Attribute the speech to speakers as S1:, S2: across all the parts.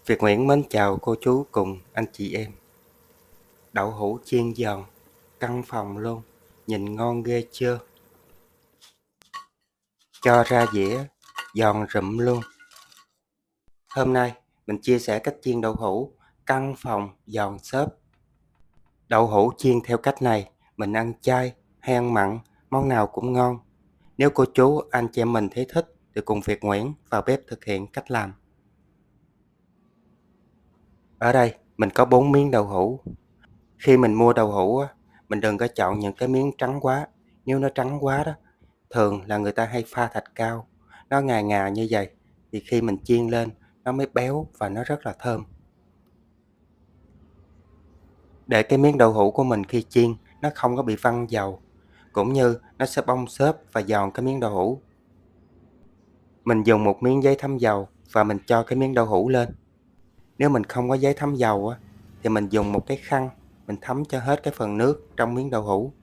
S1: Việt Nguyễn mến chào cô chú cùng anh chị em. Đậu hũ chiên giòn, căn phòng luôn, nhìn ngon ghê chưa? Cho ra dĩa, giòn rụm luôn. Hôm nay mình chia sẻ cách chiên đậu hũ, căn phòng giòn xốp. Đậu hũ chiên theo cách này, mình ăn chay hay ăn mặn, món nào cũng ngon. Nếu cô chú, anh chị em mình thấy thích thì cùng Việt Nguyễn vào bếp thực hiện cách làm. Ở đây mình có 4 miếng đậu hũ. Khi mình mua đậu hũ á, mình đừng có chọn những cái miếng trắng quá. Nếu nó trắng quá đó, thường là người ta hay pha thạch cao. Nó ngà ngà như vậy thì khi mình chiên lên nó mới béo và nó rất là thơm. Để cái miếng đậu hũ của mình khi chiên nó không có bị văng dầu, cũng như nó sẽ bong xốp và giòn cái miếng đậu hũ. Mình dùng một miếng giấy thấm dầu và mình cho cái miếng đậu hũ lên. Nếu mình không có giấy thấm dầu á, thì mình dùng một cái khăn, mình thấm cho hết cái phần nước trong miếng đậu hũ.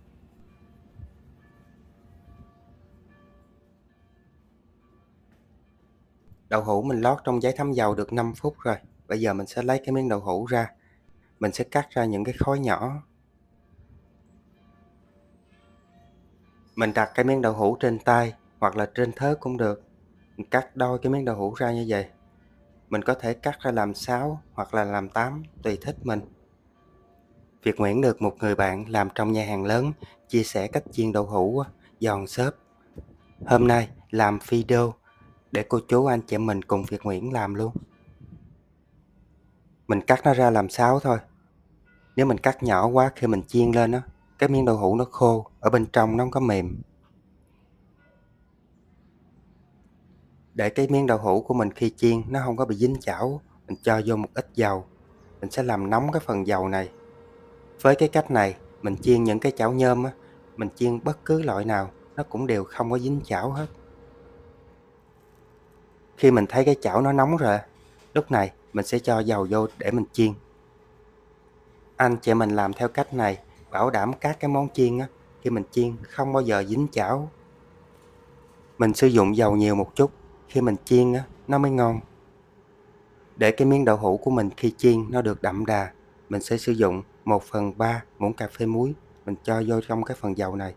S1: Đậu hũ mình lót trong giấy thấm dầu được 5 phút rồi. Bây giờ mình sẽ lấy cái miếng đậu hũ ra. Mình sẽ cắt ra những cái khối nhỏ. Mình đặt cái miếng đậu hũ trên tay hoặc là trên thớt cũng được. Mình cắt đôi cái miếng đậu hũ ra như vậy. Mình có thể cắt ra làm 6 hoặc là làm 8 tùy thích mình. Việt Nguyễn được một người bạn làm trong nhà hàng lớn chia sẻ cách chiên đậu hũ giòn xốp. Hôm nay làm video để cô chú anh chị mình cùng Việt Nguyễn làm luôn. Mình cắt nó ra làm 6 thôi. Nếu mình cắt nhỏ quá khi mình chiên lên á, cái miếng đậu hũ nó khô, ở bên trong nó không có mềm. Để cái miếng đậu hũ của mình khi chiên nó không có bị dính chảo, mình cho vô một ít dầu. Mình sẽ làm nóng cái phần dầu này. Với cái cách này, mình chiên những cái chảo nhôm á, mình chiên bất cứ loại nào, nó cũng đều không có dính chảo hết. Khi mình thấy cái chảo nó nóng rồi, lúc này mình sẽ cho dầu vô để mình chiên. Anh chị mình làm theo cách này, bảo đảm các cái món chiên á, khi mình chiên không bao giờ dính chảo. Mình sử dụng dầu nhiều một chút, khi mình chiên á, nó mới ngon. Để cái miếng đậu hũ của mình khi chiên nó được đậm đà, mình sẽ sử dụng 1/3 muỗng cà phê muối, mình cho vô trong cái phần dầu này.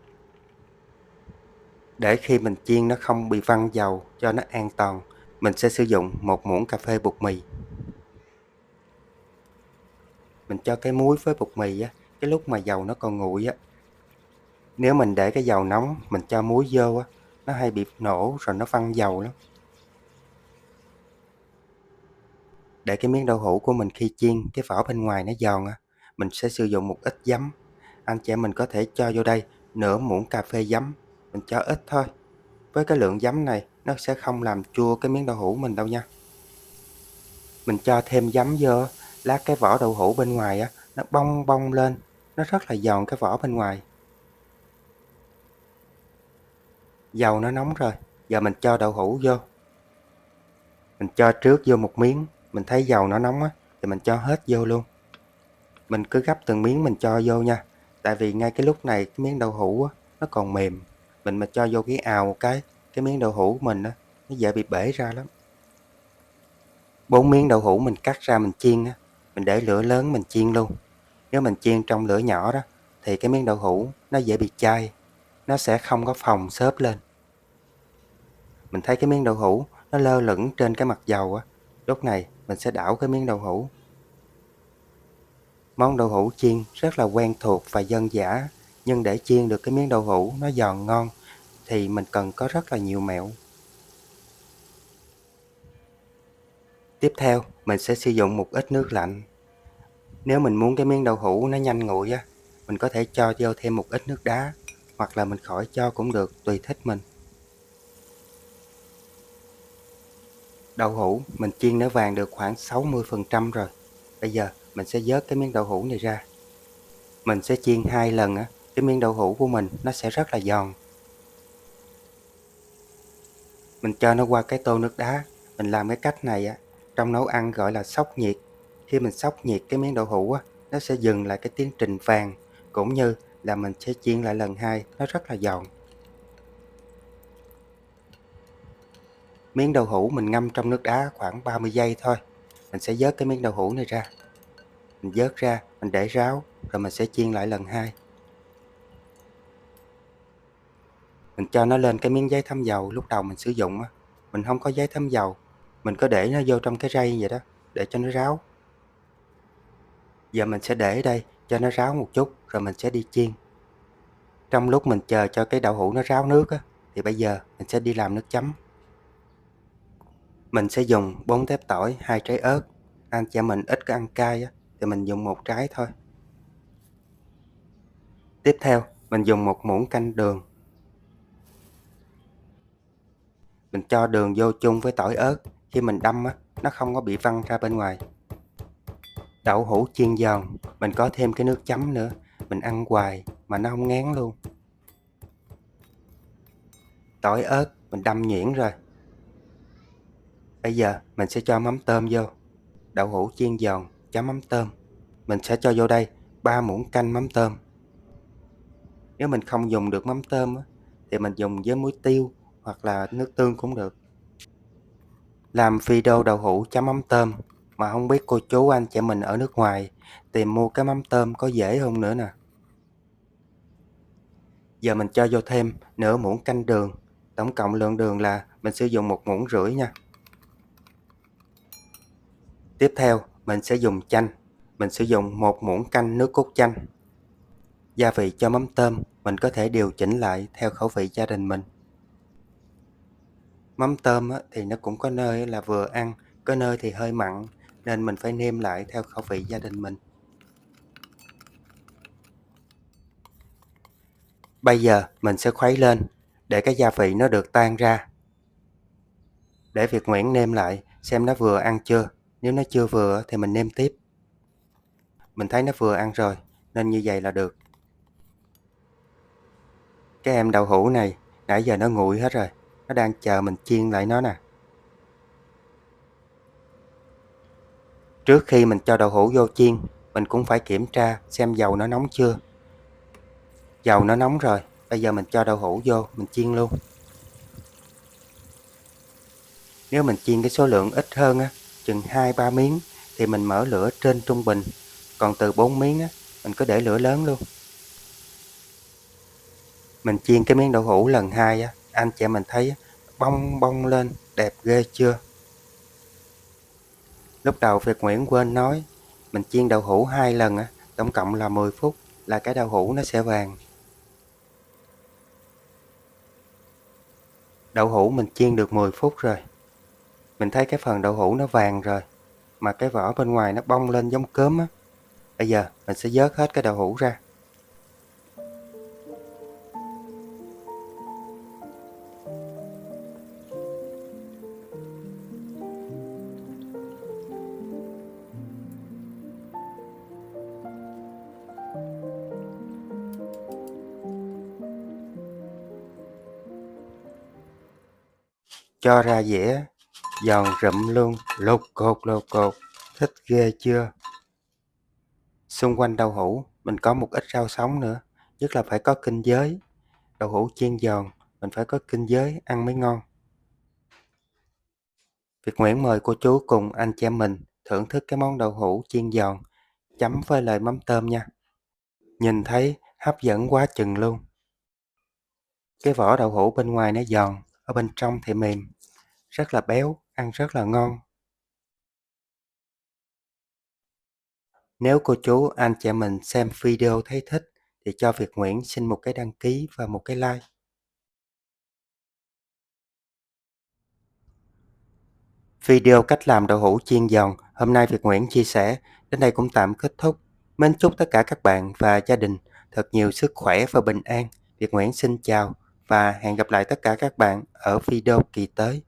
S1: Để khi mình chiên nó không bị văng dầu cho nó an toàn, mình sẽ sử dụng 1 muỗng cà phê bột mì. Mình cho cái muối với bột mì á, cái lúc mà dầu nó còn nguội á. Nếu mình để cái dầu nóng, mình cho muối vô á, nó hay bị nổ rồi nó văng dầu lắm. Để cái miếng đậu hũ của mình khi chiên, cái vỏ bên ngoài nó giòn á, mình sẽ sử dụng một ít giấm. Anh chị em mình có thể cho vô đây nửa muỗng cà phê giấm, mình cho ít thôi. Với cái lượng giấm này, nó sẽ không làm chua cái miếng đậu hũ mình đâu nha. Mình cho thêm giấm vô, lát cái vỏ đậu hũ bên ngoài á, nó bong bong lên, nó rất là giòn cái vỏ bên ngoài. Dầu nó nóng rồi, giờ mình cho đậu hũ vô. Mình cho trước vô một miếng, mình thấy dầu nó nóng á, thì mình cho hết vô luôn. Mình cứ gắp từng miếng mình cho vô nha. Tại vì ngay cái lúc này cái miếng đậu hũ á, nó còn mềm. Mình mà cho vô cái ào một cái miếng đậu hũ của mình á, nó dễ bị bể ra lắm. 4 miếng đậu hũ mình cắt ra mình chiên á, mình để lửa lớn mình chiên luôn. Nếu mình chiên trong lửa nhỏ đó, thì cái miếng đậu hũ nó dễ bị chai, nó sẽ không có phồng xốp lên. Mình thấy cái miếng đậu hũ nó lơ lửng trên cái mặt dầu á, lúc này mình sẽ đảo cái miếng đậu hũ. Món đậu hũ chiên rất là quen thuộc và dân dã, nhưng để chiên được cái miếng đậu hũ nó giòn ngon thì mình cần có rất là nhiều mẹo. Tiếp theo, mình sẽ sử dụng một ít nước lạnh. Nếu mình muốn cái miếng đậu hũ nó nhanh nguội á, mình có thể cho vô thêm một ít nước đá, hoặc là mình khỏi cho cũng được, tùy thích mình. Đậu hũ mình chiên nó vàng được khoảng 60% rồi. Bây giờ mình sẽ vớt cái miếng đậu hũ này ra. Mình sẽ chiên 2 lần á, cái miếng đậu hũ của mình nó sẽ rất là giòn. Mình cho nó qua cái tô nước đá. Mình làm cái cách này á, trong nấu ăn gọi là sốc nhiệt. Khi mình sốc nhiệt cái miếng đậu hũ á, nó sẽ dừng lại cái tiến trình vàng, cũng như là mình sẽ chiên lại lần 2, nó rất là giòn. Miếng đậu hũ mình ngâm trong nước đá khoảng 30 giây thôi. Mình sẽ vớt cái miếng đậu hũ này ra. Mình vớt ra, mình để ráo, rồi mình sẽ chiên lại lần hai. Mình cho nó lên cái miếng giấy thấm dầu lúc đầu mình sử dụng á. Mình không có giấy thấm dầu, mình có để nó vô trong cái rây vậy đó, để cho nó ráo. Giờ mình sẽ để ở đây cho nó ráo một chút, rồi mình sẽ đi chiên. Trong lúc mình chờ cho cái đậu hũ nó ráo nước á, thì bây giờ mình sẽ đi làm nước chấm. Mình sẽ dùng 4 tép tỏi, 2 trái ớt. Anh chị em mình ít có ăn cay á, thì mình dùng 1 trái thôi. Tiếp theo, mình dùng 1 muỗng canh đường. Mình cho đường vô chung với tỏi ớt, khi mình đâm á, nó không có bị văng ra bên ngoài. Đậu hũ chiên giòn, mình có thêm cái nước chấm nữa, mình ăn hoài mà nó không ngán luôn. Tỏi ớt mình đâm nhuyễn rồi. Bây giờ mình sẽ cho mắm tôm vô. Đậu hũ chiên giòn chấm mắm tôm. Mình sẽ cho vô đây 3 muỗng canh mắm tôm. Nếu mình không dùng được mắm tôm á, thì mình dùng với muối tiêu hoặc là nước tương cũng được. Làm video đậu hũ chấm mắm tôm mà không biết cô chú anh chị mình ở nước ngoài tìm mua cái mắm tôm có dễ không nữa nè. Giờ mình cho vô thêm nửa muỗng canh đường. Tổng cộng lượng đường là mình sử dụng 1,5 muỗng nha. Tiếp theo mình sẽ dùng chanh. Mình sử dụng 1 muỗng canh nước cốt chanh. Gia vị cho mắm tôm mình có thể điều chỉnh lại theo khẩu vị gia đình mình. Mắm tôm thì nó cũng có nơi là vừa ăn, có nơi thì hơi mặn, nên mình phải nêm lại theo khẩu vị gia đình mình. Bây giờ mình sẽ khuấy lên để cái gia vị nó được tan ra. Để Việt Nguyễn nêm lại xem nó vừa ăn chưa. Nếu nó chưa vừa thì mình nêm tiếp. Mình thấy nó vừa ăn rồi nên như vậy là được. Cái em đậu hũ này nãy giờ nó nguội hết rồi, nó đang chờ mình chiên lại nó nè. Trước khi mình cho đậu hũ vô chiên, mình cũng phải kiểm tra xem dầu nó nóng chưa. Dầu nó nóng rồi, bây giờ mình cho đậu hũ vô, mình chiên luôn. Nếu mình chiên cái số lượng ít hơn á, chừng 2-3 miếng thì mình mở lửa trên trung bình. Còn từ 4 miếng á, mình có để lửa lớn luôn. Mình chiên cái miếng đậu hũ lần 2 á, anh chị mình thấy bong bong lên, đẹp ghê chưa? Lúc đầu Việt Nguyễn quên nói, mình chiên đậu hũ 2 lần á, tổng cộng là 10 phút là cái đậu hũ nó sẽ vàng. Đậu hũ mình chiên được 10 phút rồi. Mình thấy cái phần đậu hũ nó vàng rồi, mà cái vỏ bên ngoài nó bong lên giống cớm á. Bây giờ mình sẽ vớt hết cái đậu hũ ra. Cho ra dĩa, giòn rụm luôn, lột cột, thích ghê chưa? Xung quanh đậu hũ mình có một ít rau sống nữa, nhất là phải có kinh giới. Đậu hũ chiên giòn, mình phải có kinh giới ăn mới ngon. Việt Nguyễn mời cô chú cùng anh chị em mình thưởng thức cái món đậu hũ chiên giòn chấm với lại mắm tôm nha. Nhìn thấy hấp dẫn quá chừng luôn. Cái vỏ đậu hũ bên ngoài nó giòn, ở bên trong thì mềm, rất là béo, ăn rất là ngon. Nếu cô chú anh chị em mình xem video thấy thích thì cho Việt Nguyễn xin một cái đăng ký và một cái like. Video cách làm đậu hũ chiên giòn hôm nay Việt Nguyễn chia sẻ đến đây cũng tạm kết thúc. Mến chúc tất cả các bạn và gia đình thật nhiều sức khỏe và bình an. Việt Nguyễn xin chào và hẹn gặp lại tất cả các bạn ở video kỳ tới.